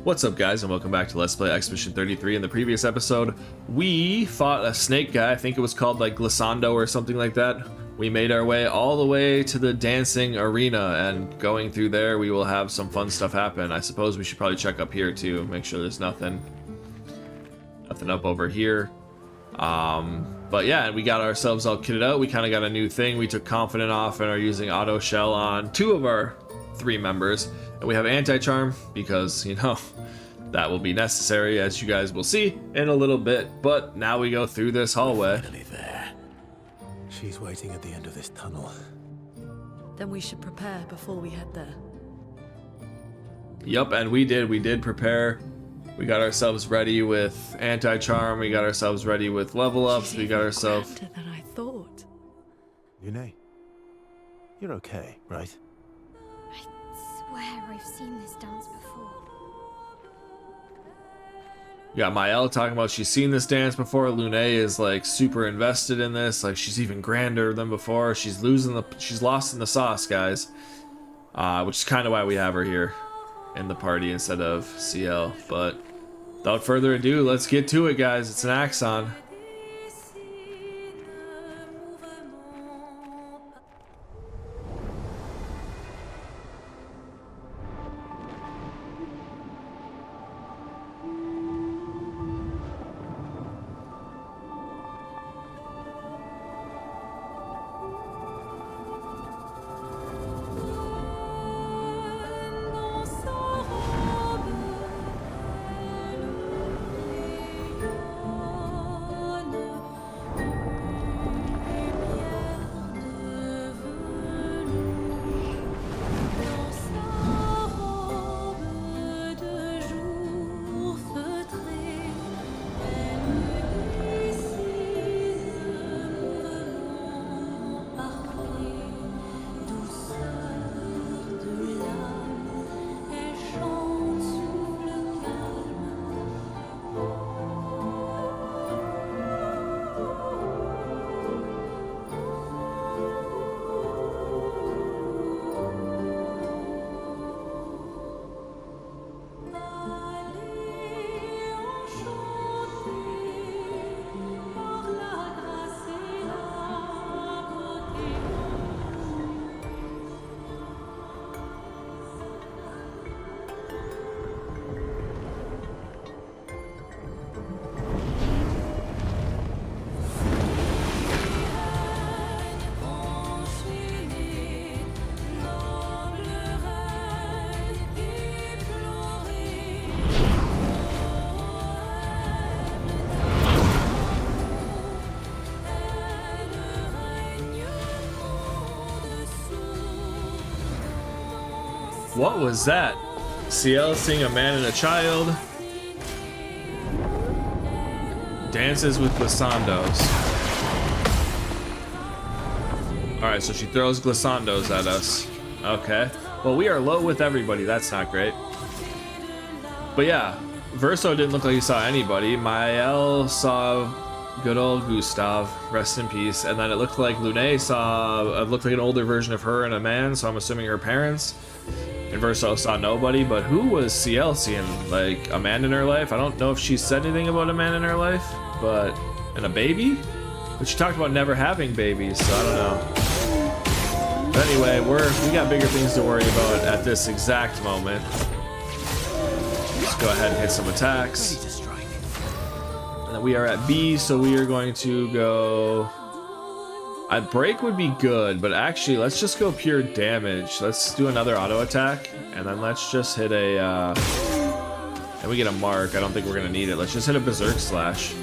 What's up, guys, and welcome back to Let's Play Expedition 33. In the previous episode, we fought a snake guy. I think it was called like Glissando or something like that. We made our way all the way to the dancing arena, and going through there we will have some fun stuff happen. I suppose we should probably check up here too, make sure there's nothing up over here. But yeah, we got ourselves all kitted out. We kind of got a new thing. We took Confident off and are using Auto Shell on 2 of our 3 members. And we have Anti-Charm because, you know, that will be necessary, as you guys will see in a little bit. But now we go through this hallway. Finally there. She's waiting at the end of this tunnel. Then we should prepare before we head there. Yup, and we did prepare. We got ourselves ready with Anti-Charm, we got ourselves ready with level ups, we got ourselves... Grander than I thought. Yune, you're okay, right? I swear I've seen this dance before. You got Mael talking about she's seen this dance before. Lune is like super invested in this, like she's even grander than before. She's lost in the sauce, guys. Which is kind of why we have her here in the party instead of CL. But without further ado, let's get to it, guys. It's an Axon. What was that? CL seeing a man and a child. Dances with glissandos. Alright, so she throws glissandos at us. Okay. Well, we are low with everybody. That's not great. But yeah, Verso didn't look like he saw anybody. Mael saw good old Gustav. Rest in peace. And then it looked like Lune saw... It looked like an older version of her and a man, so I'm assuming her parents. And Verso saw nobody, but who was CL seeing? Like, a man in her life? I don't know if she said anything about a man in her life, but... And a baby? But she talked about never having babies, so I don't know. But anyway, we got bigger things to worry about at this exact moment. Let's go ahead and hit some attacks. And then we are at B, so we are going to go... A break would be good, but actually, let's just go pure damage. Let's do another auto attack, and then let's just hit a, and we get a mark. I don't think we're gonna need it. Let's just hit a Berserk Slash.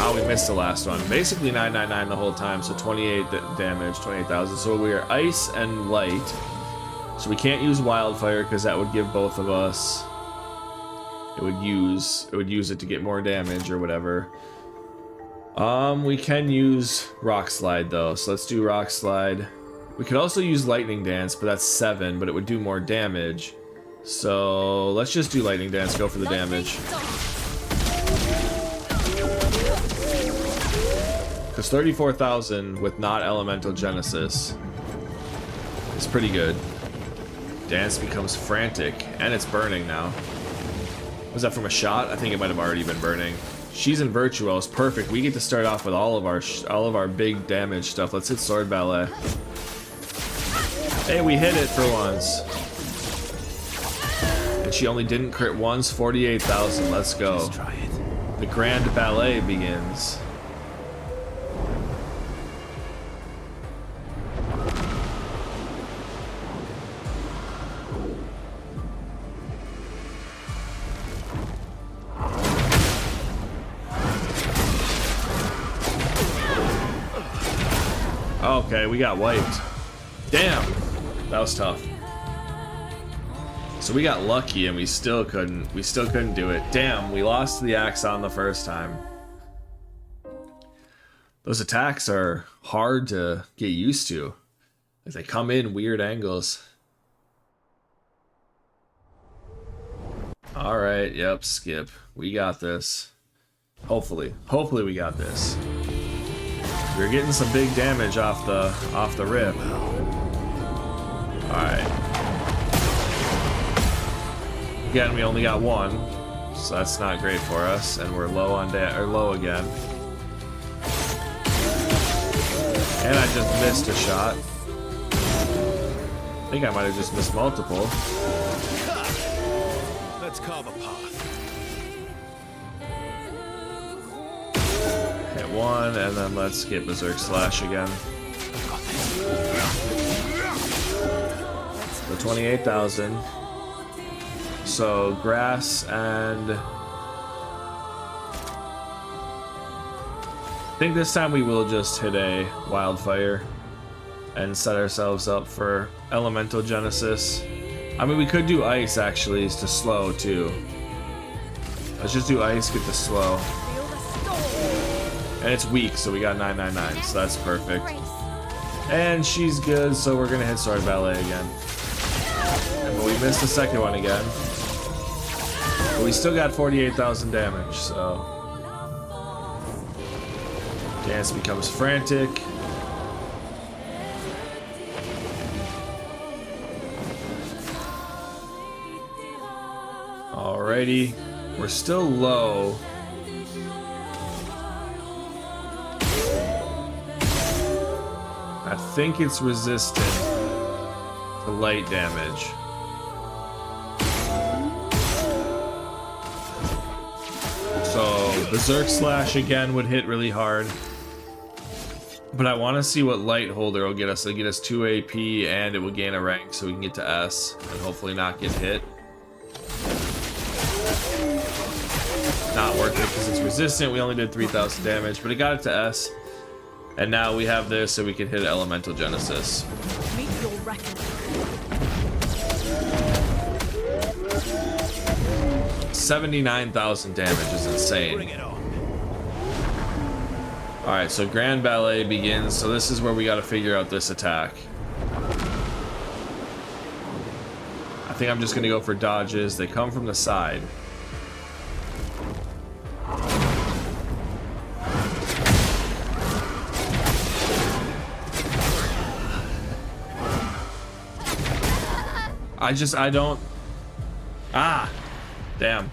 Oh, we missed the last one. Basically 999 the whole time, so 28 damage, 28,000. So we are Ice and Light. So we can't use Wildfire, because that would give both of us... It would use it to get more damage or whatever. We can use Rock Slide though, so let's do Rock Slide. We could also use Lightning Dance, but that's 7, but it would do more damage. So let's just do Lightning Dance, go for the damage. Because 34,000 with not Elemental Genesis is pretty good. Dance becomes frantic, and it's burning now. Was that from a shot? I think it might have already been burning. She's in Virtuos, perfect. We get to start off with all of our big damage stuff. Let's hit Sword Ballet. Hey, we hit it for once. And she only didn't crit once, 48,000. Let's go. Let's try it. The Grand Ballet begins. Okay, we got wiped. Damn, that was tough. So we got lucky and we still couldn't do it. Damn, we lost to the Axon the first time. Those attacks are hard to get used to. Like they come in weird angles. Alright, yep, skip. We got this. Hopefully we got this. We're getting some big damage off the rip. Alright. Again, we only got one, so that's not great for us, and we're low on low again. And I just missed a shot. I think I might have just missed multiple. Let's carve a path. Hit one, and then let's get Berserk Slash again. The 28,000. So grass and I think this time we will just hit a wildfire and set ourselves up for elemental genesis. I mean, we could do ice actually to slow too. Let's just do ice, get the slow. And it's weak, so we got 999, so that's perfect. And she's good, so we're gonna hit Sword Ballet again. But we missed the second one again. But we still got 48,000 damage, so. Dance becomes frantic. Alrighty. We're still low. I think it's resistant to light damage. So Berserk Slash again would hit really hard. But I want to see what Light Holder will get us. It'll get us 2 AP and it will gain a rank so we can get to S and hopefully not get hit. Not worth it because it's resistant. We only did 3,000 damage, but it got it to S. And now we have this so we can hit Elemental Genesis. Meet your reckoning. 79,000 damage is insane. Bring it on. Alright, so Grand Ballet begins. So this is where we got to figure out this attack. I think I'm just going to go for dodges. They come from the side. I don't. Ah! Damn.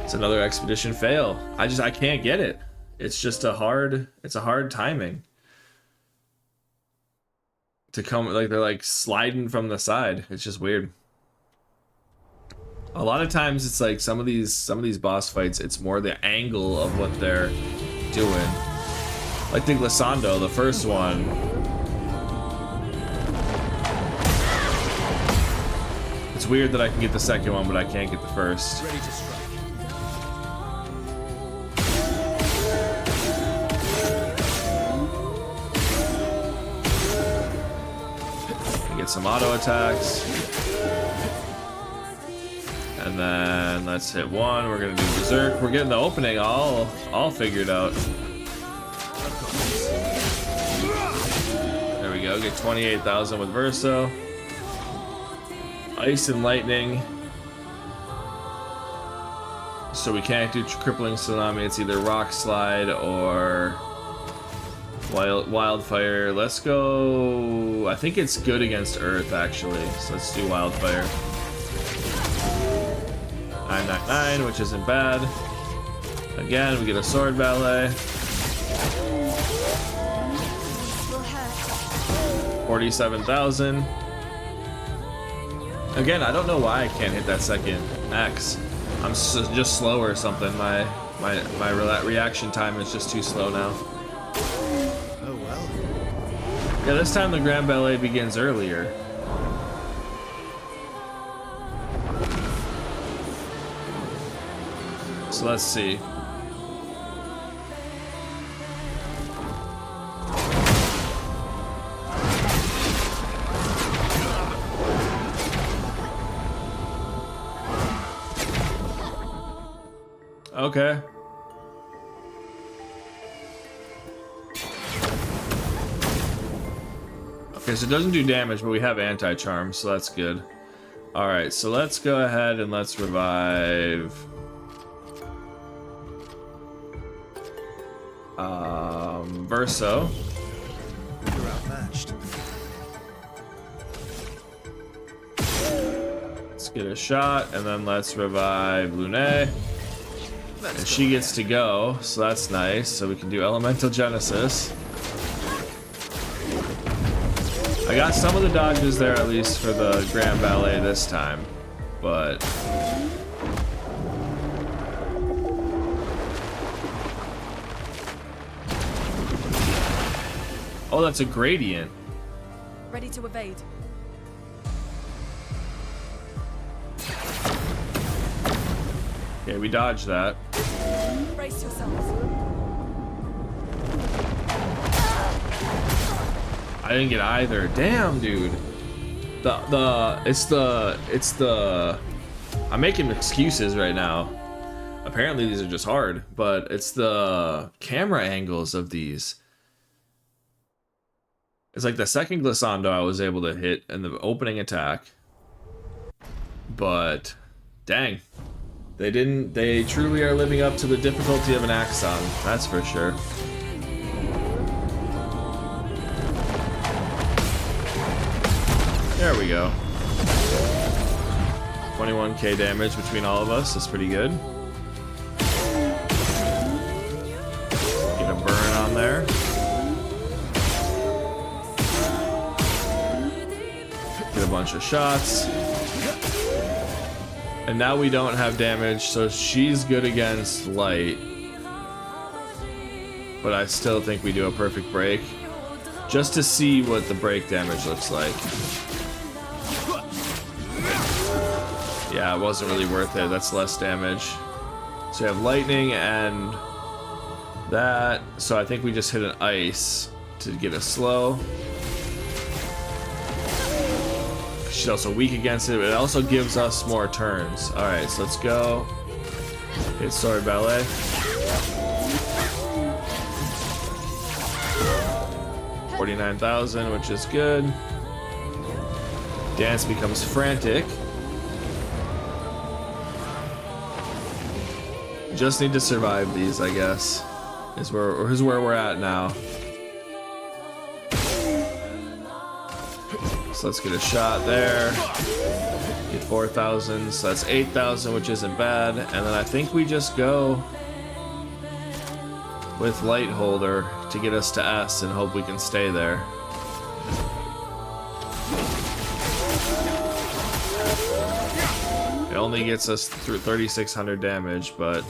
It's another expedition fail. I can't get it. It's just a hard timing. To come, like, they're like sliding from the side. It's just weird. A lot of times it's like some of these boss fights, it's more the angle of what they're doing. Like the Glissando, the first one. It's weird that I can get the second one, but I can't get the first. Ready to strike. Get some auto attacks. And then let's hit one. We're gonna do Berserk. We're getting the opening all figured out. There we go. Get 28,000 with Verso. Ice and Lightning. So we can't do Crippling Tsunami. It's either Rock Slide or Wildfire. Let's go I think it's good against Earth, actually. So let's do Wildfire. 999, which isn't bad. Again, we get a Sword Ballet. 47,000. Again, I don't know why I can't hit that second X. I'm just slow or something. My reaction time is just too slow now. Oh well. Yeah, this time the Grand Ballet begins earlier. So let's see. Okay. Okay, so it doesn't do damage, but we have anti-charm, so that's good. Alright, so let's go ahead and let's revive... Verso. You're outmatched. Let's get a shot, and then let's revive Lune. And she gets to go, so that's nice. So we can do Elemental Genesis. I got some of the dodges there, at least for the Grand Ballet this time, but... Oh, that's a gradient. Ready to evade. Okay, we dodged that. Brace yourselves. I didn't get either. Damn, dude. It's the I'm making excuses right now. Apparently these are just hard, but it's the camera angles of these. It's like the second glissando I was able to hit in the opening attack. But dang. They truly are living up to the difficulty of an Axon, that's for sure. There we go. 21k damage between all of us, that's pretty good. Get a burn on there. Get a bunch of shots. And now we don't have damage, so she's good against light. But I still think we do a perfect break. Just to see what the break damage looks like. Yeah, it wasn't really worth it. That's less damage. So we have lightning and that. So I think we just hit an ice to get a slow. She's also weak against it, but it also gives us more turns. Alright, so let's go. Hit Sword Ballet. $49,000, which is good. Dance becomes frantic. Just need to survive these, I guess. Is where we're at now. So let's get a shot there. Get 4,000, so that's 8,000, which isn't bad. And then I think we just go with Light Holder to get us to S and hope we can stay there. It only gets us through 3,600 damage, but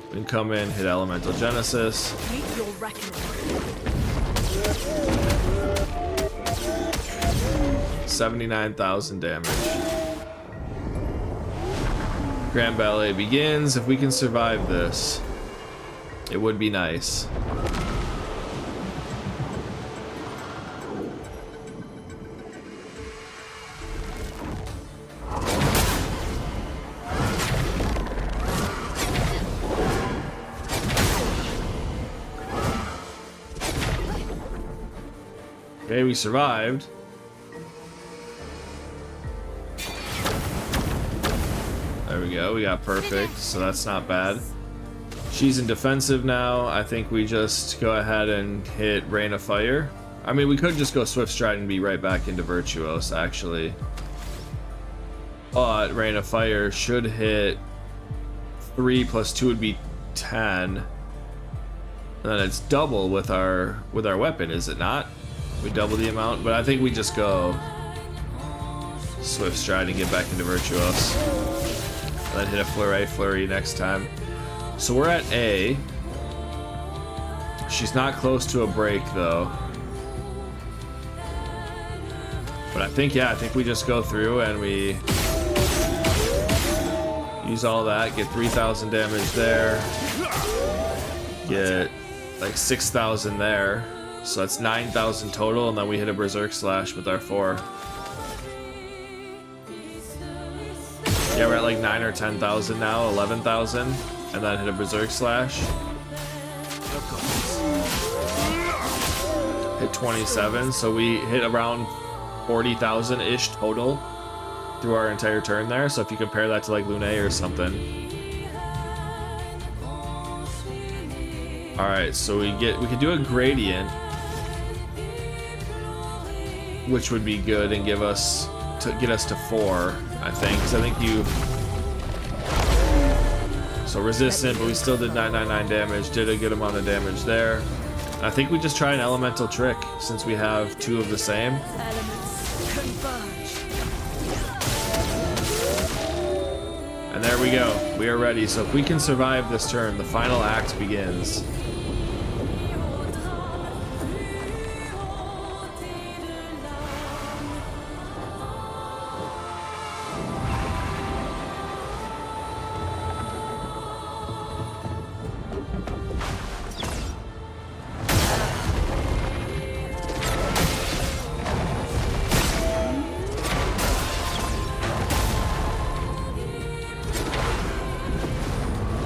we can come in, hit Elemental Genesis. Meet your reckoning. 79,000 damage. Grand Ballet begins. If we can survive this, it would be nice. Okay, we survived. There we go, we got perfect, so that's not bad. She's in defensive now. I think we just go ahead and hit Rain of Fire. I mean, we could just go Swift Stride and be right back into Virtuos, actually. But Rain of Fire should hit 3 plus 2 would be 10. And then it's double with our weapon, is it not? We double the amount, but I think we just go Swift Stride and get back into Virtuos. And then hit a Flurry next time. So we're at A. She's not close to a break though. But I think we just go through and we use all that, get 3,000 damage there, get like 6,000 there, so that's 9,000 total, and then we hit a Berserk Slash with our 4. Yeah, we're at like 9 or 10,000 now, 11,000, and then hit a Berserk Slash. Hit 27, so we hit around 40,000-ish total through our entire turn there. So if you compare that to like Lune or something. All right, so we could do a gradient, which would be good and get us to 4, I think. Because I think so resistant, but we still did 999 damage. Did a good amount of damage there. I think we just try an elemental trick since we have 2 of the same. And there we go. We are ready. So if we can survive this turn, the final act begins.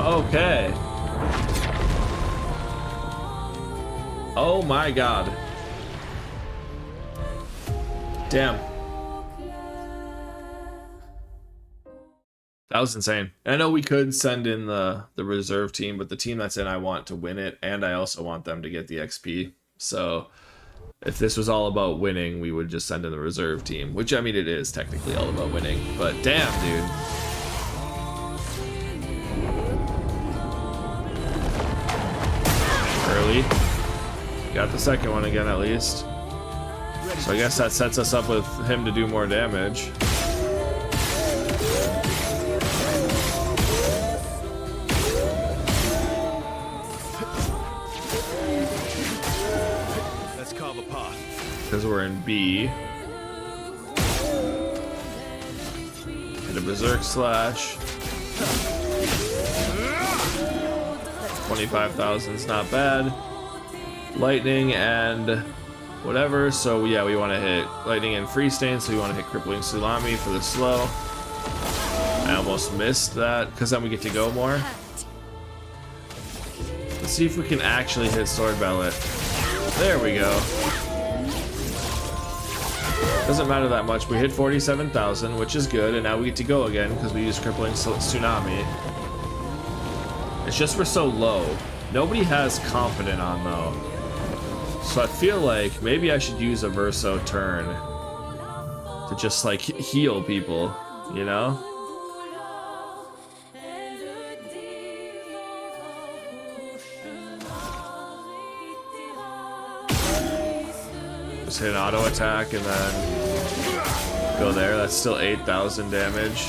Okay. Oh my god. Damn. That was insane. I know we could send in the reserve team, but the team that's in, I want to win it, and I also want them to get the XP. So if this was all about winning, we would just send in the reserve team, which I mean, it is technically all about winning, but damn, dude. Early. Got the second one again at least. So I guess that sets us up with him to do more damage. Let's carve a path. Because we're in B. And a Berserk Slash. 25,000 is not bad. Lightning and whatever. So yeah, we want to hit lightning and free stain. So we want to hit crippling tsunami for the slow. I almost missed that because then we get to go more. Let's see if we can actually hit sword ballet. There we go. Doesn't matter that much. We hit 47,000, which is good, and now we get to go again because we use crippling tsunami. It's just we're so low. Nobody has confident on though. So I feel like maybe I should use a Verso turn to just like heal people, you know? Just hit an auto attack and then go there. That's still 8,000 damage.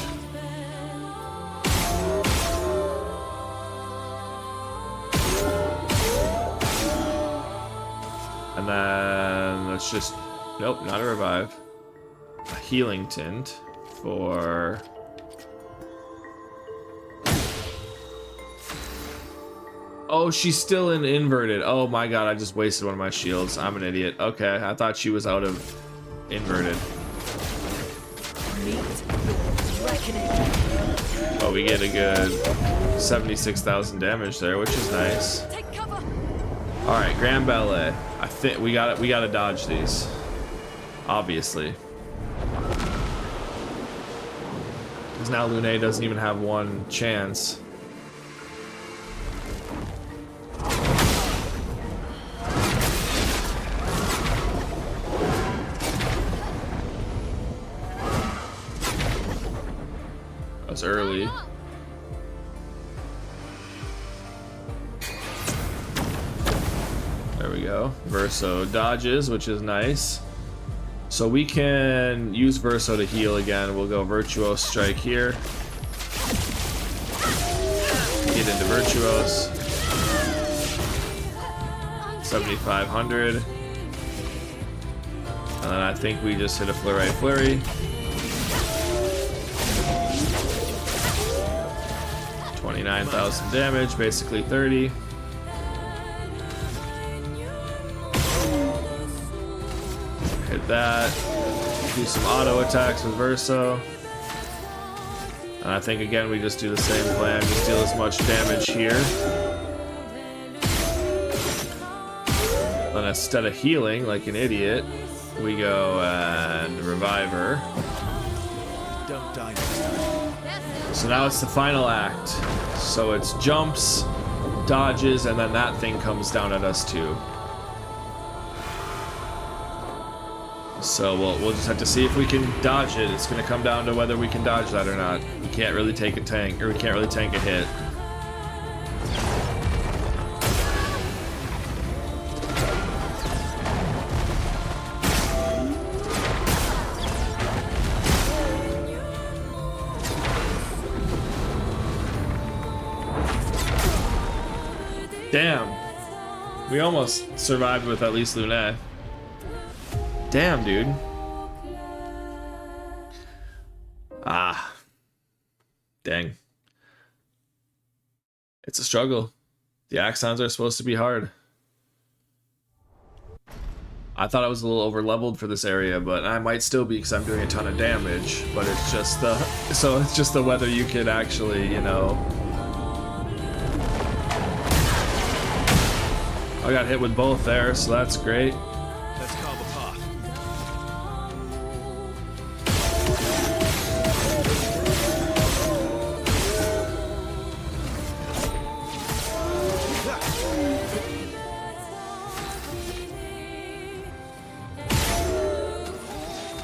And then let's just, nope, not a revive. A healing tint for... Oh, she's still in inverted. Oh my god, I just wasted one of my shields. I'm an idiot. Okay, I thought she was out of inverted. Oh, we get a good 76,000 damage there, which is nice. All right, Grand Ballet. I think we gotta dodge these, obviously. Because now Lune doesn't even have one chance. That was early. There we go. Verso dodges, which is nice. So we can use Verso to heal again. We'll go Virtuos Strike here. Get into Virtuos. 7,500. And then I think we just hit a Flurry Flurry. 29,000 damage, basically 30. Hit that. Do some auto attacks with Verso. And I think again we just do the same plan, just deal as much damage here. Then instead of healing like an idiot, we go and revive her. Don't die next time. So now it's the final act. So it's jumps, dodges, and then that thing comes down at us too. So we'll just have to see if we can dodge it. It's going to come down to whether we can dodge that or not. We can't really take a tank, or we can't really tank a hit. Damn. We almost survived with at least Lune. Damn, dude. Ah. Dang. It's a struggle. The Axons are supposed to be hard. I thought I was a little over leveled for this area, but I might still be because I'm doing a ton of damage. But it's just the whether you can actually, you know. I got hit with both there, so that's great. Let's carve a path.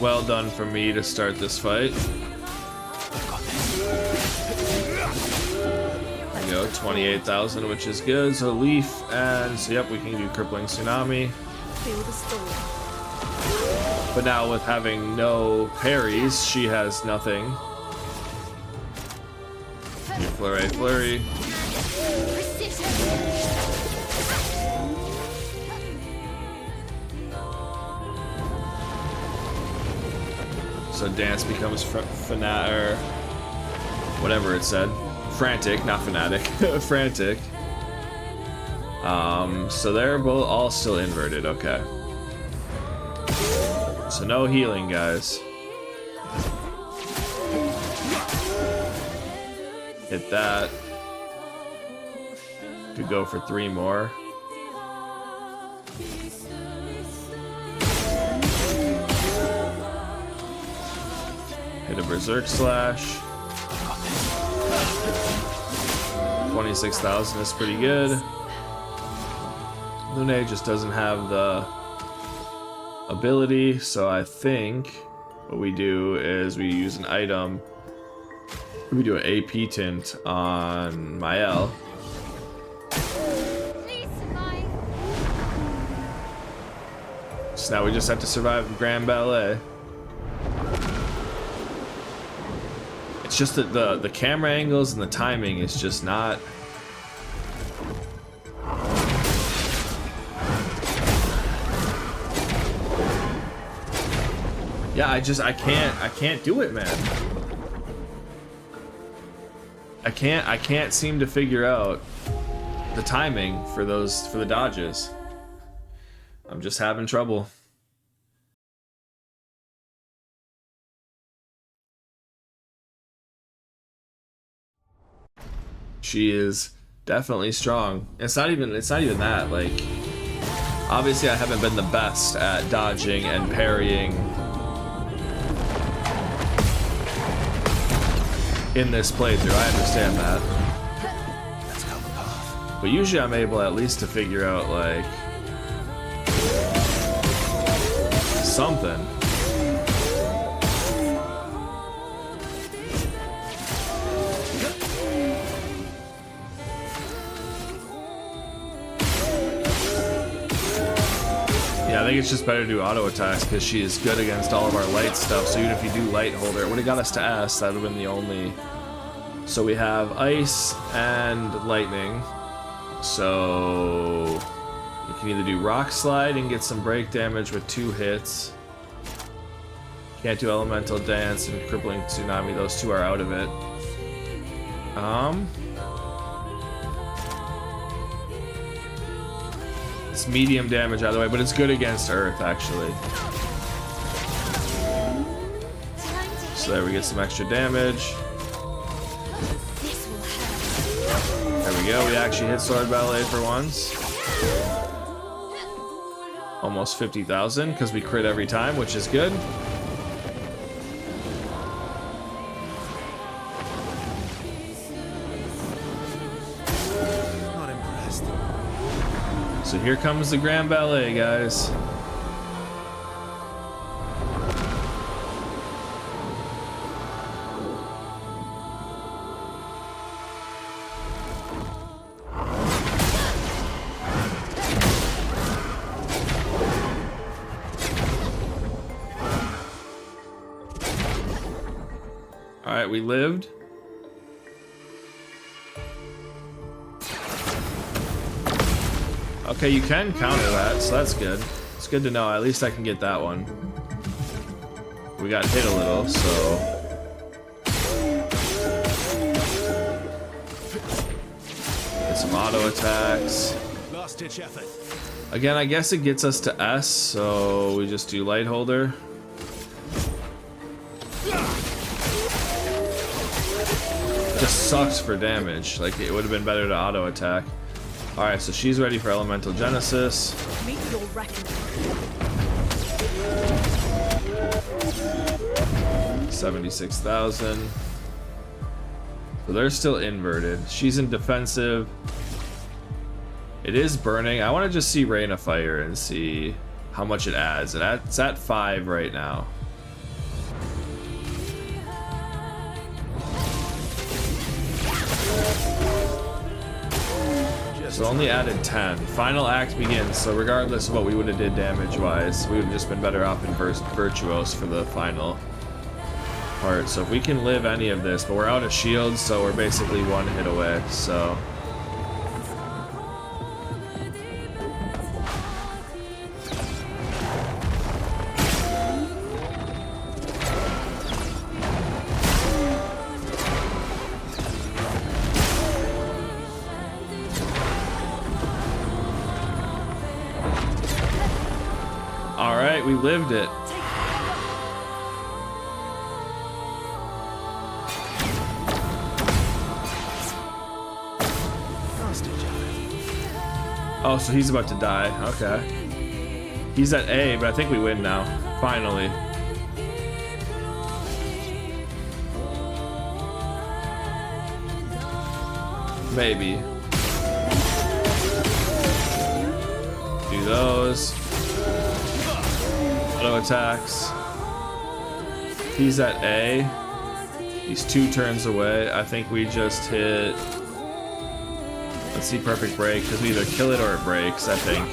Well done for me to start this fight. There we go, 28,000, which is good. So Leaf, and so yep, we can do Crippling Tsunami. Feel the storm. But now with having no parries, she has nothing. Flurry, Flurry. So Dance becomes or whatever it said. Frantic, not fanatic. Frantic. So they're both all still inverted, okay. So no healing, guys. Hit that. Could go for 3 more. Hit a Berserk Slash. 26,000 is pretty good. Lune just doesn't have the ability, so I think what we do is we use an item. We do an AP tint on Mael. So now we just have to survive the Grand Ballet. It's just that the camera angles and the timing is just not. Yeah, I can't do it, man. I can't seem to figure out the timing for the dodges. I'm just having trouble. She is definitely strong. It's not even that, like, obviously I haven't been the best at dodging and parrying in this playthrough. I understand that. Let's carve a path. But usually I'm able at least to figure out, like, something. think it's just better to do auto attacks because she is good against all of our light stuff. So even if you do light holder, it would have got us to S. That would have been the only. So we have ice and lightning. So you can either do rock slide and get some break damage with 2 hits. Can't do elemental dance and crippling tsunami. Those 2 are out of it. It's medium damage either way, but it's good against Earth actually. So there we get some extra damage. There we go, we actually hit Sword Ballet for once. Almost 50,000 because we crit every time, which is good. Not impressed. So here comes the Grand Ballet, guys. Alright, we lived. Okay, you can counter that, so that's good. It's good to know. At least I can get that one. We got hit a little, so... Get some auto attacks. Last-ditch effort. Again, I guess it gets us to S, so we just do light holder. Just sucks for damage. Like, it would have been better to auto attack. Alright, so she's ready for Elemental Genesis. Meet your reckoning. 76,000. So they're still inverted. She's in defensive. It is burning. I want to just see Rain of Fire and see how much it adds. It's at 5 right now. So only added 10. Final act begins, so regardless of what we would have did damage-wise, we would have just been better off in Virtuos for the final part. So if we can live any of this, but we're out of shields, so we're basically 1 hit away, so... Alright, we lived it. Oh, so he's about to die. Okay. He's at A, but I think we win now. Finally. Maybe. Do those. Auto attacks. He's at A. He's 2 turns away. I think we just hit... Let's see, perfect break, because we either kill it or it breaks, I think.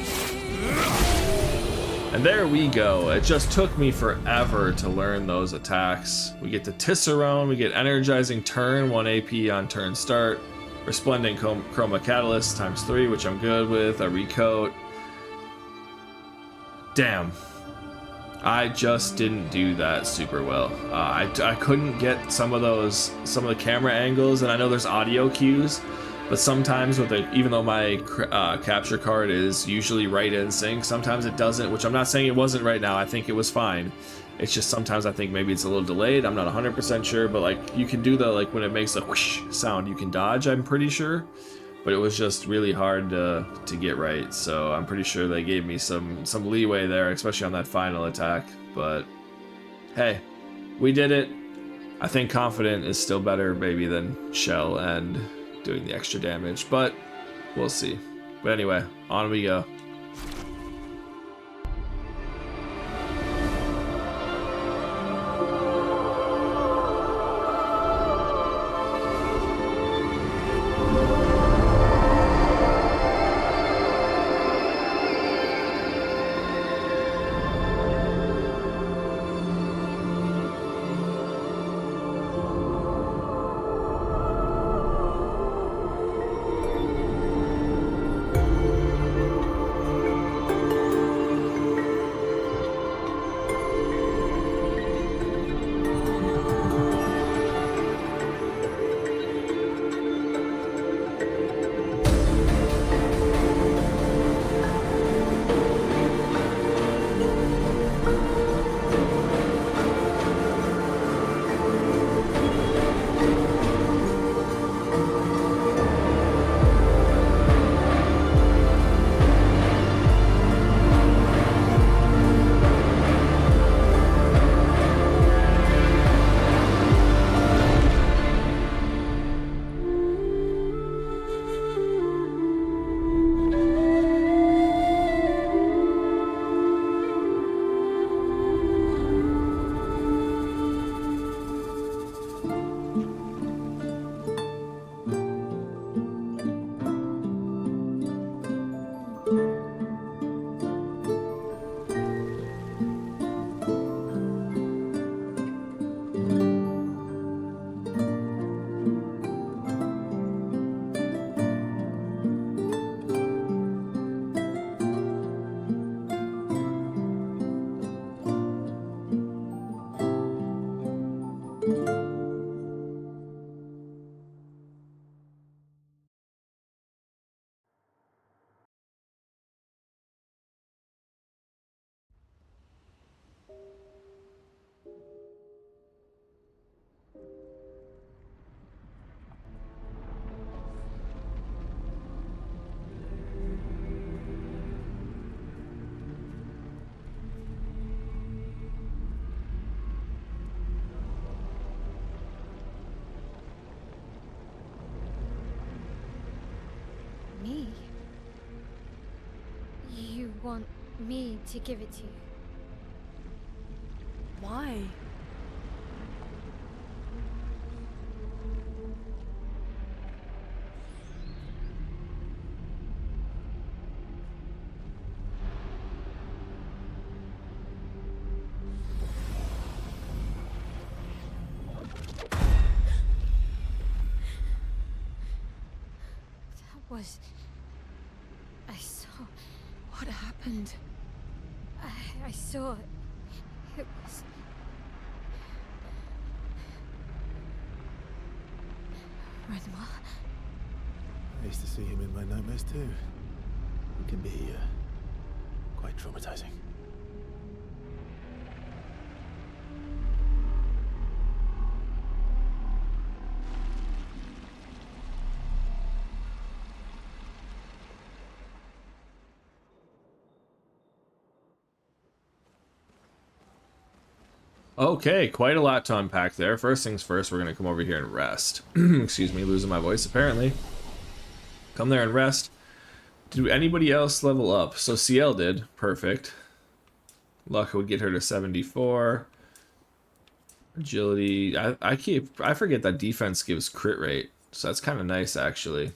And there we go. It just took me forever to learn those attacks. We get the Tisserone, we get Energizing Turn, 1 AP on turn start. Resplendent Chroma Catalyst times 3, which I'm good with. A Recoat. Damn. I just didn't do that super well. I couldn't get some of the camera angles, and I know there's audio cues, but sometimes with even though my capture card is usually right in sync, sometimes it doesn't, which I'm not saying it wasn't right now. I think it was fine. It's just sometimes I think maybe it's a little delayed. I'm not 100% sure, but like you can do the, like when it makes a whoosh sound, you can dodge, I'm pretty sure. But it was just really hard to get right, so I'm pretty sure they gave me some leeway there, especially on that final attack. But hey, we did it. I think Confident is still better maybe than Shell and doing the extra damage, but we'll see. But anyway, on we go. want me to give it to you. Why? I saw. What happened? I saw. It was. Renoir. I used to see him in my nightmares too. It can be quite traumatizing. Okay, quite a lot to unpack there. First things first, we're going to come over here and rest. Excuse me, losing my voice apparently. Come there and rest. Did anybody else level up? So CL did. Perfect. Luck would get her to 74. Agility. I forget that defense gives crit rate. So that's kind of nice actually.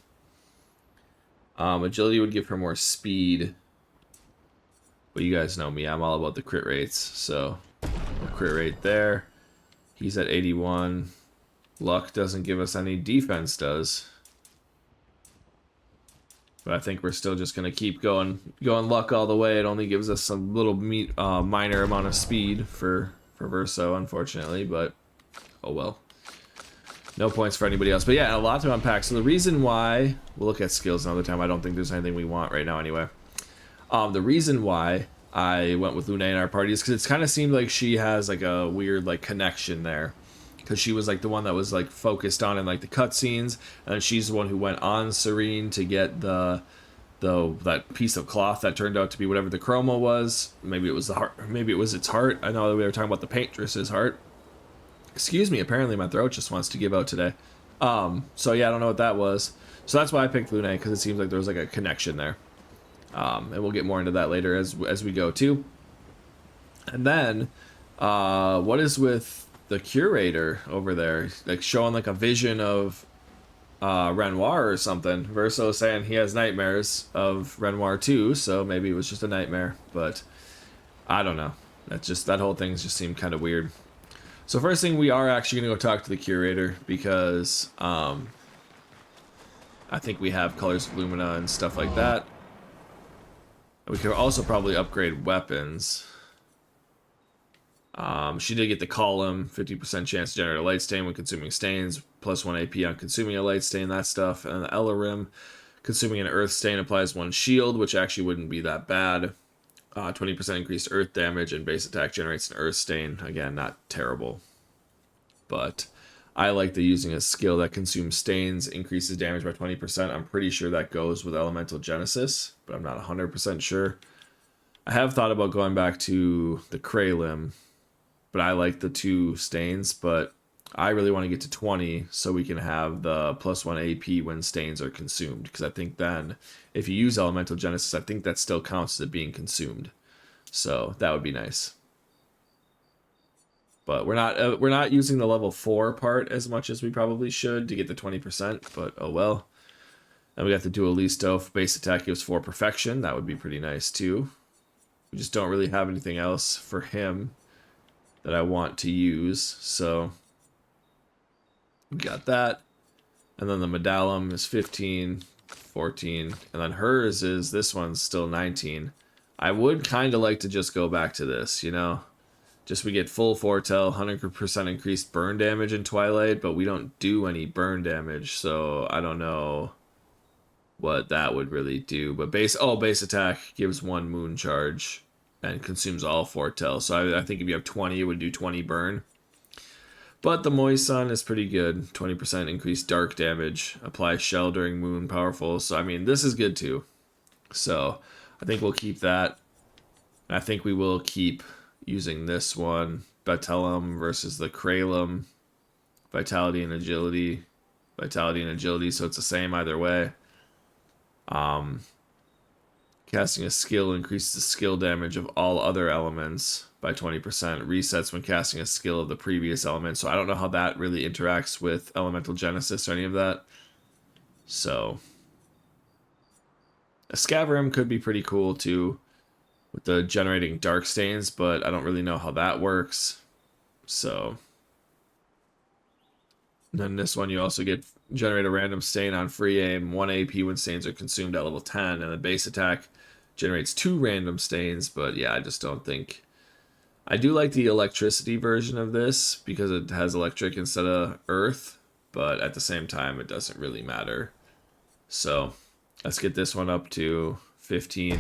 Agility would give her more speed. But you guys know me, I'm all about the crit rates. So crit rate there. He's at 81. Luck doesn't give us any, defense does. But I think we're still just gonna keep going luck all the way. It only gives us a little minor amount of speed for Verso, unfortunately, but oh well. No points for anybody else. But yeah, a lot to unpack. So the reason why, we'll look at skills another time. I don't think there's anything we want right now anyway. The reason why I went with Lune in our party is because it's kind of seemed like she has like a weird like connection there, because she was like the one that was like focused on in like the cutscenes, and she's the one who went on Sirene to get that piece of cloth that turned out to be whatever the chroma was. Maybe it was the heart, maybe it was its heart. I know that we were talking about the Paintress's heart. Excuse me, apparently my throat just wants to give out today. So yeah, I don't know what that was. So that's why I picked Lune, because it seems like there was like a connection there. And we'll get more into that later as we go too. And then, what is with the curator over there, like showing like a vision of Renoir or something? Verso saying he has nightmares of Renoir too, so maybe it was just a nightmare, but I don't know. That whole thing just seemed kind of weird. So first thing, we are actually gonna go talk to the curator because I think we have colors of Lumina and stuff like that. We could also probably upgrade weapons. She did get the column, 50% chance to generate a light stain when consuming stains, +1 AP on consuming a light stain, that stuff. And the Elarim, consuming an earth stain applies 1 shield, which actually wouldn't be that bad. 20% increased earth damage, and base attack generates an earth stain. Again, not terrible. But I like the using a skill that consumes stains, increases damage by 20%. I'm pretty sure that goes with Elemental Genesis, but I'm not 100% sure. I have thought about going back to the Kralim, but I like the 2 stains, but I really want to get to 20 so we can have the +1 AP when stains are consumed, because I think then if you use Elemental Genesis, I think that still counts as it being consumed. So that would be nice. But we're not using the level 4 part as much as we probably should to get the 20%, but oh well. Then we got the Dualisto. Base attack gives 4 perfection. That would be pretty nice too. We just don't really have anything else for him that I want to use, so we got that. And then the Medallum is 15, 14, and then hers is, this one's still 19. I would kind of like to just go back to this, you know? Just we get full foretell, 100% increased burn damage in Twilight, but we don't do any burn damage, so I don't know what that would really do. But base attack gives 1 moon charge and consumes all foretell. So I think if you have 20, it would do 20 burn. But the Moison is pretty good. 20% increased dark damage. Apply shell during moon, powerful. So I mean, this is good too. So I think we'll keep that. I think we will keep using this one, Batellum versus the Kralum, Vitality and Agility, so it's the same either way. Casting a skill increases the skill damage of all other elements by 20%. Resets when casting a skill of the previous element. So I don't know how that really interacts with Elemental Genesis or any of that. So a Scaverum could be pretty cool too, with the generating dark stains, but I don't really know how that works. So then this one, you also get generate a random stain on free aim, 1 AP when stains are consumed at level 10, and the base attack generates 2 random stains. But yeah, I just don't think... I do like the electricity version of this because it has electric instead of earth, but at the same time, it doesn't really matter. So let's get this one up to 15.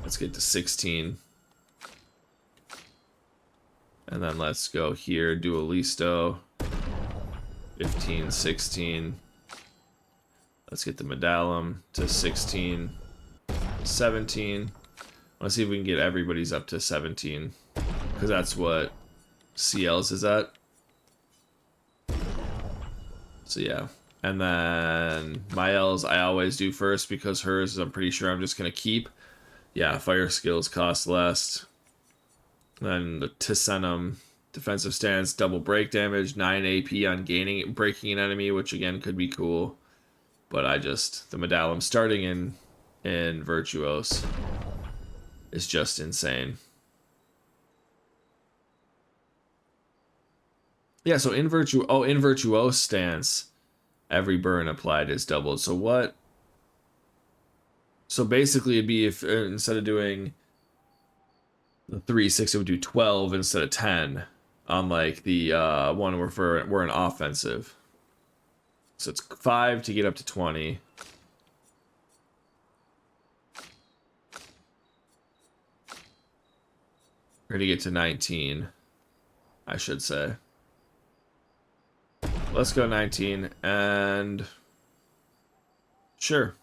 Let's get to 16. And then let's go here, Dualisto. 15, 16. Let's get the Medallum to 16, 17. Let's see if we can get everybody's up to 17. Because that's what CL's is at. So yeah. And then my L's I always do first because hers I'm pretty sure I'm just going to keep. Yeah, fire skills cost less. Then the Tissenum, defensive stance, double break damage, 9 AP on breaking an enemy, which again could be cool. But the Medallum starting in Virtuose is just insane. Yeah, so in Virtuose stance, every burn applied is doubled. So what? So basically it'd be if instead of doing the 3, 6, it would do 12 instead of 10 on like the one where we're an offensive. So it's 5 to get up to 20. We're gonna get to 19, I should say. Let's go 19 and sure.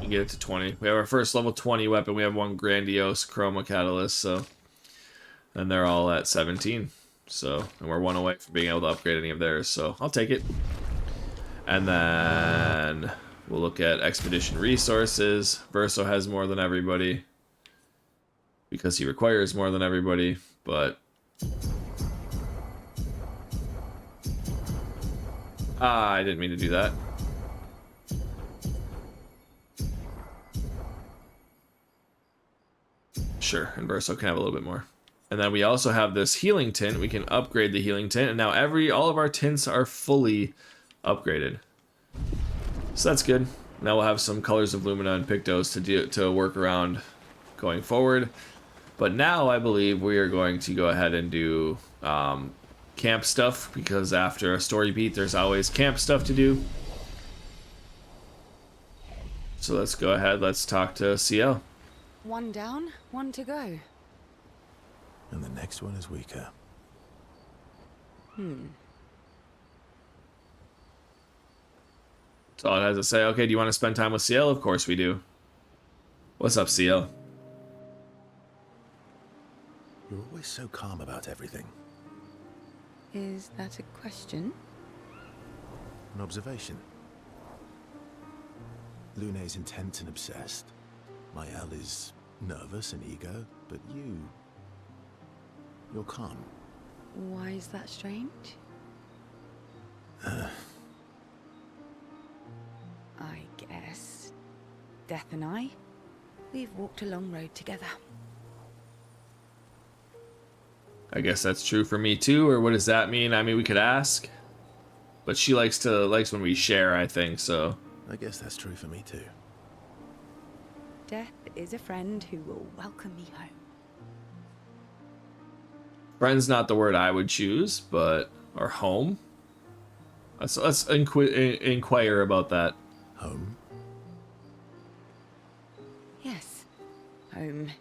Get it to 20. We have our first level 20 weapon. We have one grandiose chroma catalyst, so and they're all at 17. So, and we're 1 away from being able to upgrade any of theirs, so I'll take it. And then we'll look at expedition resources. Verso has more than everybody because he requires more than everybody, but I didn't mean to do that. Sure, and Verso can have a little bit more. And then we also have this healing tint. We can upgrade the healing tint, and now all of our tints are fully upgraded. So that's good. Now we'll have some colors of Lumina and Pictos to work around going forward. But now I believe we are going to go ahead and do camp stuff, because after a story beat, there's always camp stuff to do. So let's go ahead. Let's talk to CL. 1 down, 1 to go. And the next one is weaker. That's all it has to say. Okay, do you want to spend time with CL? Of course we do. What's up, CL? You're always so calm about everything. Is that a question? An observation. Lune's intense and obsessed. Mael is nervous and eager, but you're calm. Why is that strange? I guess Death and I, we've walked a long road together. I guess that's true for me too, or what does that mean? I mean, we could ask, but she likes when we share, I think, so. I guess that's true for me too. Death is a friend who will welcome me home. Friend's not the word I would choose, but or home. Let's inquire about that. Home? Yes, home.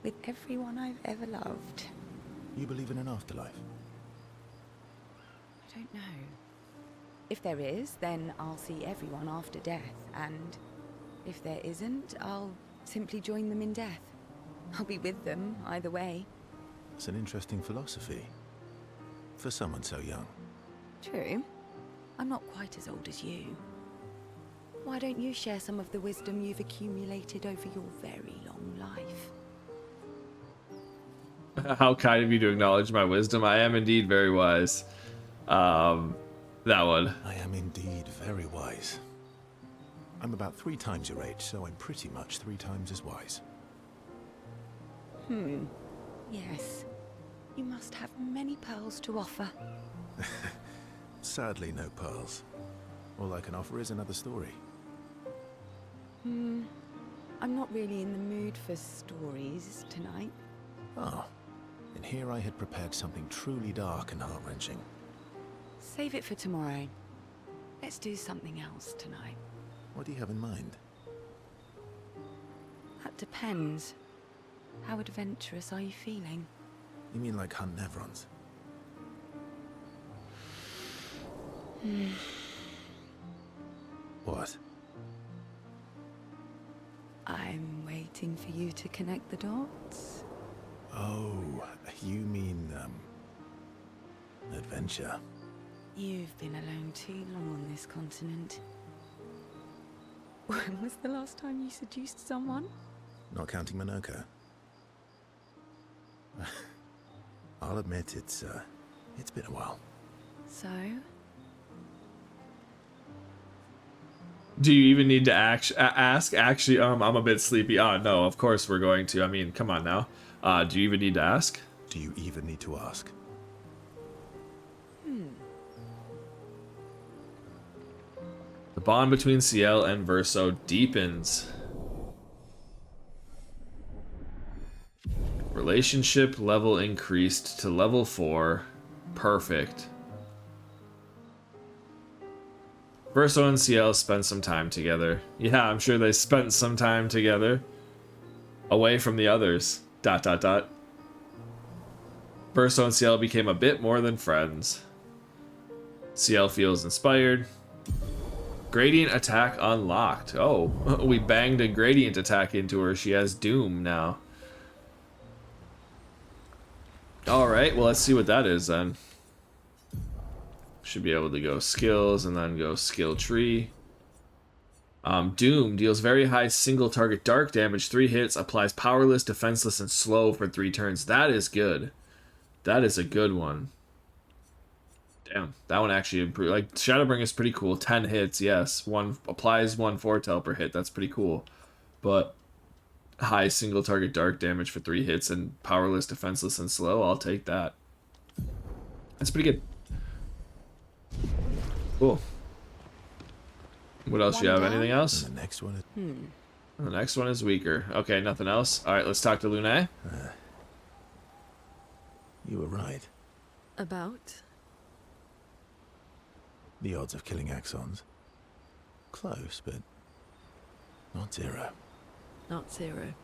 With everyone I've ever loved. You believe in an afterlife? I don't know. If there is, then I'll see everyone after death, and if there isn't, I'll simply join them in death. I'll be with them either way. It's an interesting philosophy for someone so young. True. I'm not quite as old as you. Why don't you share some of the wisdom you've accumulated over your very long life? How kind of you to acknowledge my wisdom. I am indeed very wise. That one. I am indeed very wise. I'm about 3 times your age, so I'm pretty much 3 times as wise. Yes. You must have many pearls to offer. Sadly, no pearls. All I can offer is another story. I'm not really in the mood for stories tonight. Oh, and here I had prepared something truly dark and heart-wrenching. Save it for tomorrow. Let's do something else tonight. What do you have in mind? That depends. How adventurous are you feeling? You mean like hunt Nevrons? What? I'm waiting for you to connect the dots. Oh, you mean, adventure. You've been alone too long on this continent. When was the last time you seduced someone? Not counting Minoka. I'll admit it's been a while. So? Do you even need to ask? Actually, I'm a bit sleepy. No, of course we're going to. I mean, come on now. Do you even need to ask? Do you even need to ask? The bond between Ciel and Verso deepens. Relationship level increased to level 4. Perfect. Verso and Ciel spent some time together. Yeah, I'm sure they spent some time together. Away from the others. ... Verso and Ciel became a bit more than friends. Ciel feels inspired. Gradient attack unlocked. Oh, we banged a gradient attack into her. She has Doom now. Alright, well let's see what that is then. Should be able to go skills and then go skill tree. Doom deals very high single target dark damage, 3 hits, applies powerless, defenseless, and slow for 3 turns. That is good. That is a good one. Damn, that one actually improved. Like, Shadowbring is pretty cool. 10 hits, yes. One applies 1 foretell per hit. That's pretty cool. But high single target dark damage for 3 hits and powerless, defenseless, and slow. I'll take that. That's pretty good. Cool. What else you have? Anything else? And the next one is... The next one is weaker. Okay, nothing else. Alright, let's talk to Lune. You were right. About? The odds of killing Axons. Close, but not 0. Not 0.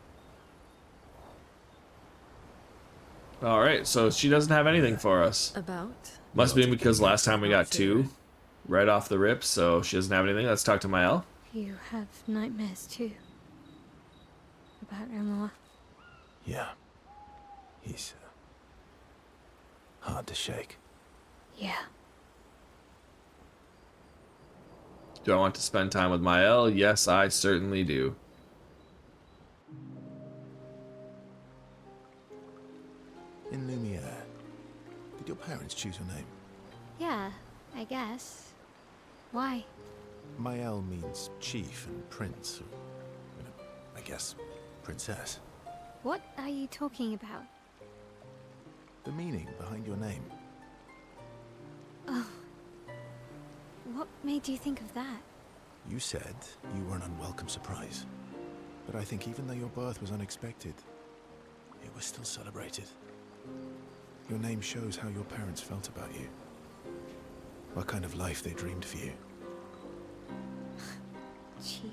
Alright, so she doesn't have anything for us. About? Must be because last time we got 2 right off the rip, so she doesn't have anything. Let's talk to Mael. You have nightmares too. About Rimoa. Yeah. He's hard to shake. Yeah. Do I want to spend time with Mael? Yes, I certainly do. In Lumiere, did your parents choose your name? Yeah, I guess. Why? Mael means chief and prince, or, I guess, princess. What are you talking about? The meaning behind your name. Oh. What made you think of that? You said you were an unwelcome surprise. But I think even though your birth was unexpected, it was still celebrated. Your name shows how your parents felt about you. What kind of life they dreamed for you. Chief.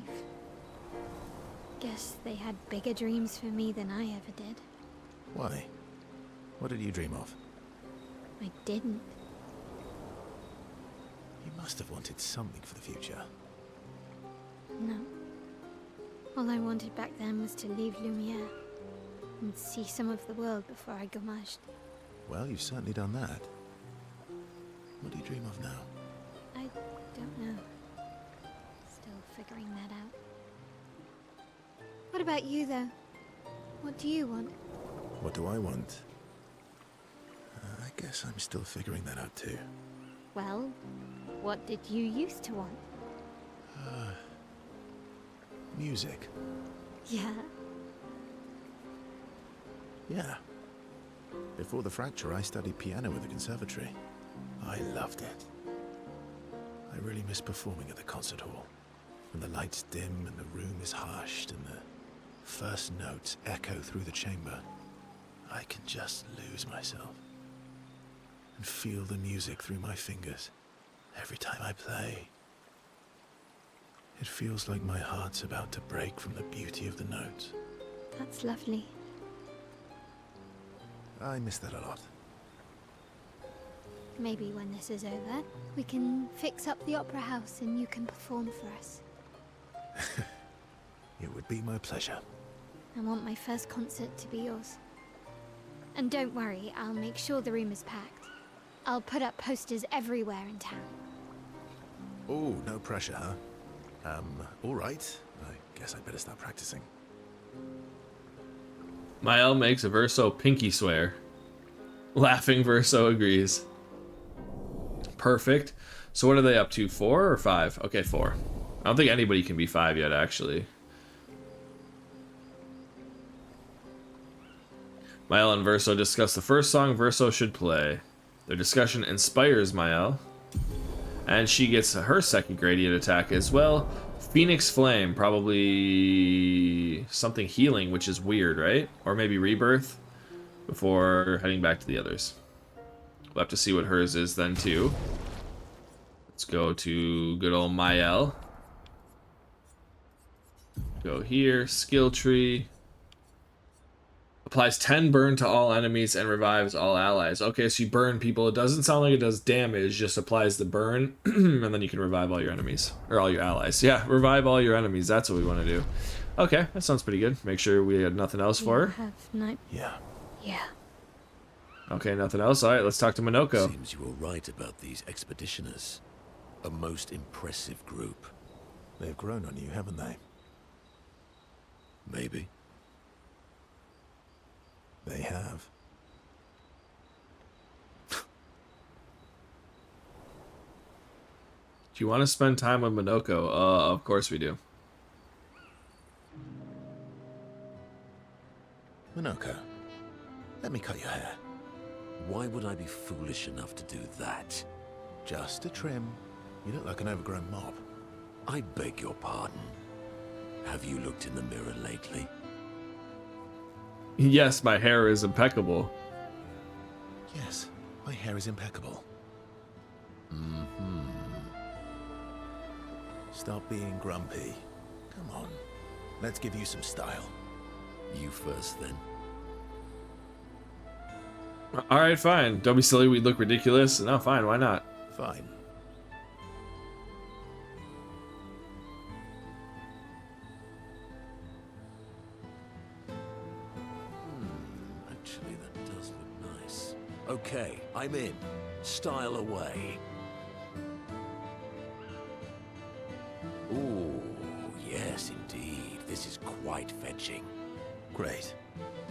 Guess they had bigger dreams for me than I ever did. Why? What did you dream of? I didn't. You must have wanted something for the future. No. All I wanted back then was to leave Lumiere and see some of the world before I gommaged. Well, you've certainly done that. What do you dream of now? I don't know. Still figuring that out. What about you, though? What do you want? What do I want? I guess I'm still figuring that out too. Well, what did you used to want? Music. Yeah. Yeah. Before the fracture, I studied piano at the conservatory. I loved it. I really miss performing at the concert hall. When the lights dim and the room is hushed and the first notes echo through the chamber, I can just lose myself and feel the music through my fingers every time I play. It feels like my heart's about to break from the beauty of the notes. That's lovely. I miss that a lot. Maybe when this is over, we can fix up the opera house and you can perform for us. It would be my pleasure. I want my first concert to be yours. And don't worry, I'll make sure the room is packed. I'll put up posters everywhere in town. Oh, no pressure, huh? All right. I guess I'd better start practicing. Mael makes a Verso pinky swear. Laughing Verso agrees. Perfect. So what are they up to? 4 or 5? Okay, 4. I don't think anybody can be 5 yet, actually. Mael and Verso discuss the first song Verso should play. Their discussion inspires Mael, and she gets her second gradient attack as well. Phoenix Flame, probably something healing, which is weird, right? Or maybe Rebirth, before heading back to the others. We'll have to see what hers is then, too. Let's go to good old Mael. Go here, skill tree. Applies 10 burn to all enemies and revives all allies. Okay, so you burn people. It doesn't sound like it does damage, just applies the burn, and then you can revive all your enemies. Or all your allies. Yeah, revive all your enemies. That's what we want to do. Okay, that sounds pretty good. Make sure we had nothing else for her. Yeah. Yeah. Okay, nothing else. Alright, let's talk to Minoko. Seems you were right about these expeditioners. A most impressive group. They've grown on you, haven't they? Maybe. They have. Do you want to spend time with Minoko? Of course we do. Minoko, let me cut your hair. Why would I be foolish enough to do that? Just a trim. You look like an overgrown mob. I beg your pardon. Have you looked in the mirror lately? Yes, my hair is impeccable. Yes, my hair is impeccable. Stop being grumpy. Come on, let's give you some style. You first, then. Alright, fine. Don't be silly, we look ridiculous. No, fine, why not? Fine. Actually, that does look nice. Okay, I'm in. Style away. Ooh, yes, indeed. This is quite fetching. Great.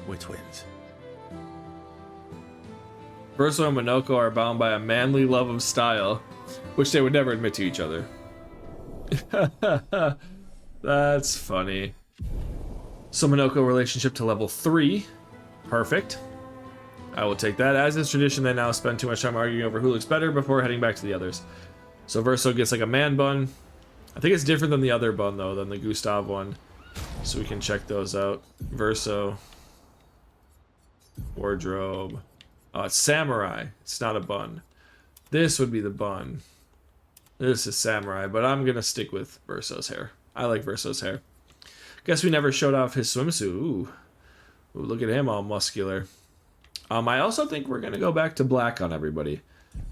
We're twins. Verso and Minoko are bound by a manly love of style, which they would never admit to each other. That's funny. So Minoko relationship to level 3. Perfect. I will take that. As is tradition, they now spend too much time arguing over who looks better before heading back to the others. So Verso gets like a man bun. I think it's different than the other bun though, than the Gustav one. So we can check those out. Verso. Wardrobe. Oh, it's samurai. It's not a bun. This would be the bun. This is samurai, but I'm gonna stick with Verso's hair. I like Verso's hair. Guess we never showed off his swimsuit. Ooh, look at him all muscular. I also think we're gonna go back to black on everybody.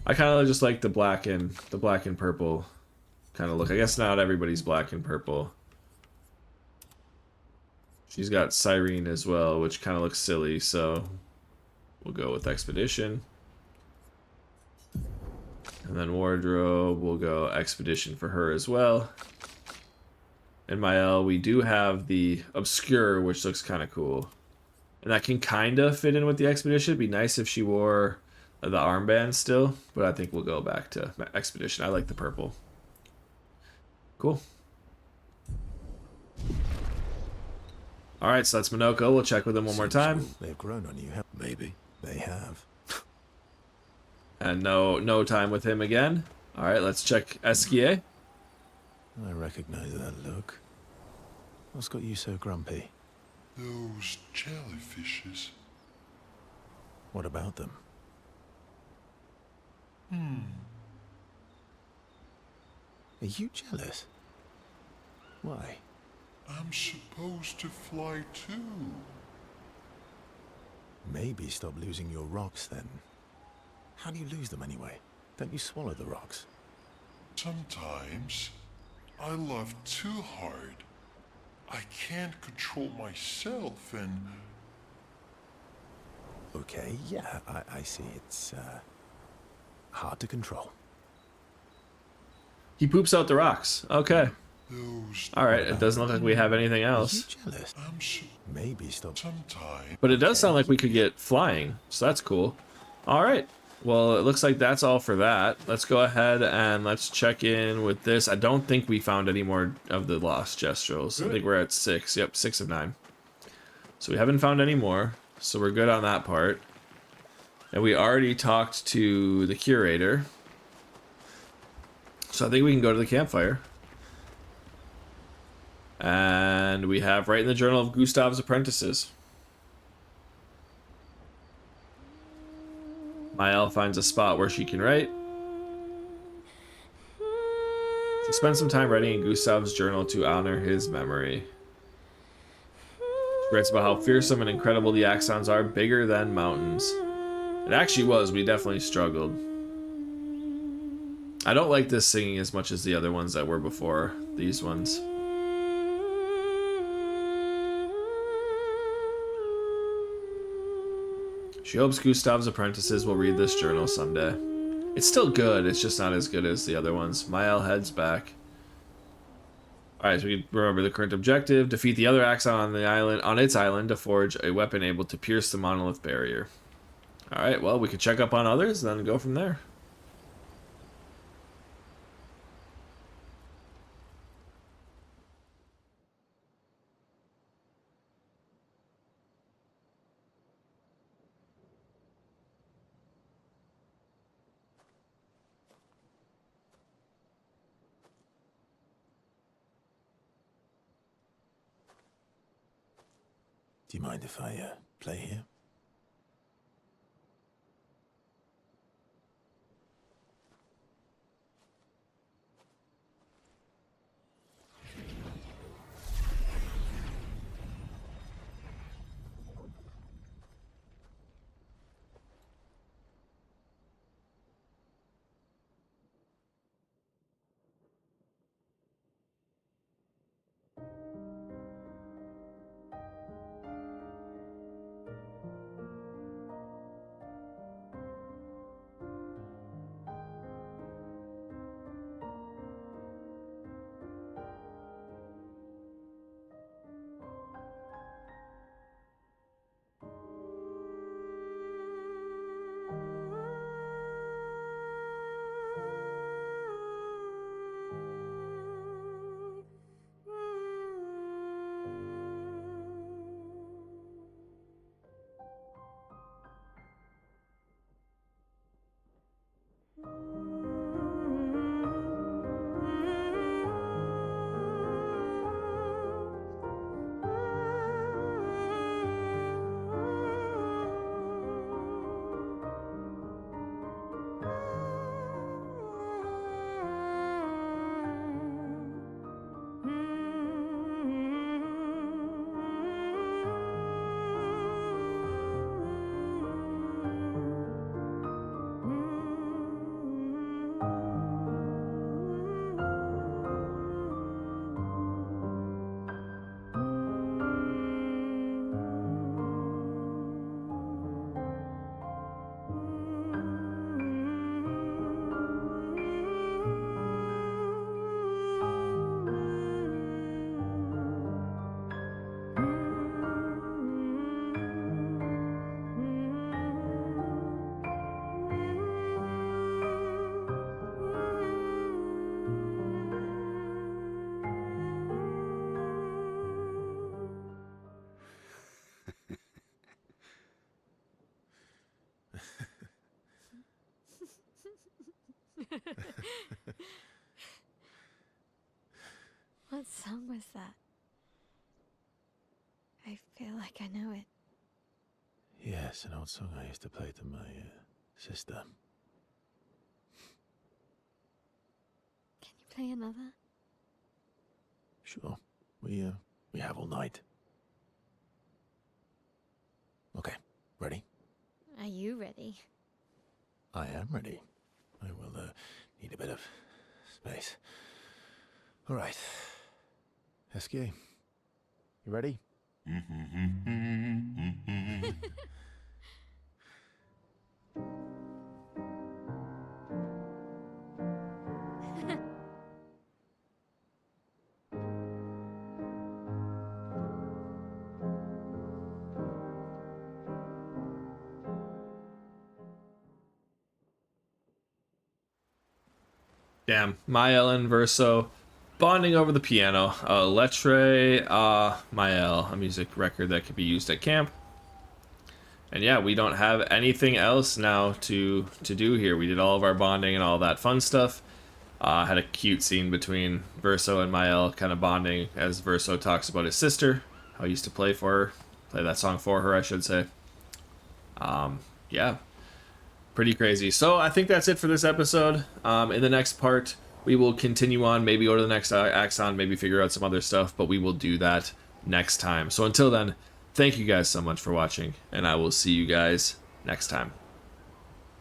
I kind of just like the black and purple kind of look. I guess not everybody's black and purple. She's got Sirene as well, which kind of looks silly, so we'll go with Expedition. And then wardrobe, we'll go expedition for her as well. In my L, we do have the obscure, which looks kind of cool. And that can kind of fit in with the expedition. It'd be nice if she wore the armband still, but I think we'll go back to expedition. I like the purple. Cool. All right, so that's Minoko. We'll check with him one more time. They've grown on you, maybe. They have. And no time with him again. All right, let's check Esquier. I recognize that look. What's got you so grumpy? Those jellyfishes. What about them? Are you jealous? Why? I'm supposed to fly too. Maybe stop losing your rocks then. How do you lose them anyway? Don't you swallow the rocks? Sometimes I love too hard. I can't control myself and... Okay, yeah, I see. It's hard to control. He poops out the rocks. Okay. Those... All right, it doesn't look like we have anything Are you else. jealous? Maybe stop. Sometimes... But it does sound like we could get flying, so that's cool. All right. Well, it looks like that's all for that. Let's go ahead and let's check in with this. I don't think we found any more of the lost gestrels. I think we're at 6. Yep, 6 of 9. So we haven't found any more, so we're good on that part. And we already talked to the curator. So I think we can go to the campfire. And we have right in the journal of Gustav's apprentices. Mael finds a spot where she can write. She spends some time writing in Gustav's journal to honor his memory. She writes about how fearsome and incredible the Axons are, bigger than mountains. It actually was, we definitely struggled. I don't like this singing as much as the other ones that were before these ones. She hopes Gustav's apprentices will read this journal someday. It's still good, it's just not as good as the other ones. Mael heads back. Alright, so we can remember the current objective. Defeat the other Axon on its island to forge a weapon able to pierce the monolith barrier. Alright, well, we could check up on others and then go from there. Do you mind if I play here? What song was that? I feel like I know it. Yes, an old song I used to play to my sister. Can you play another? Sure. We have all night. Okay, ready? Are you ready? I am ready. I will need a bit of space. All right. Esky, you ready? Damn, Mael and Verso bonding over the piano. Lettre Mael, a music record that could be used at camp. And yeah, we don't have anything else now to do here. We did all of our bonding and all that fun stuff. Had a cute scene between Verso and Mael, kind of bonding as Verso talks about his sister, how he used to play that song for her, I should say. Yeah, pretty crazy. So I think that's it for this episode. In the next part, we will continue on, maybe go to the next Axon, maybe figure out some other stuff, but we will do that next time. So until then, thank you guys so much for watching, and I will see you guys next time.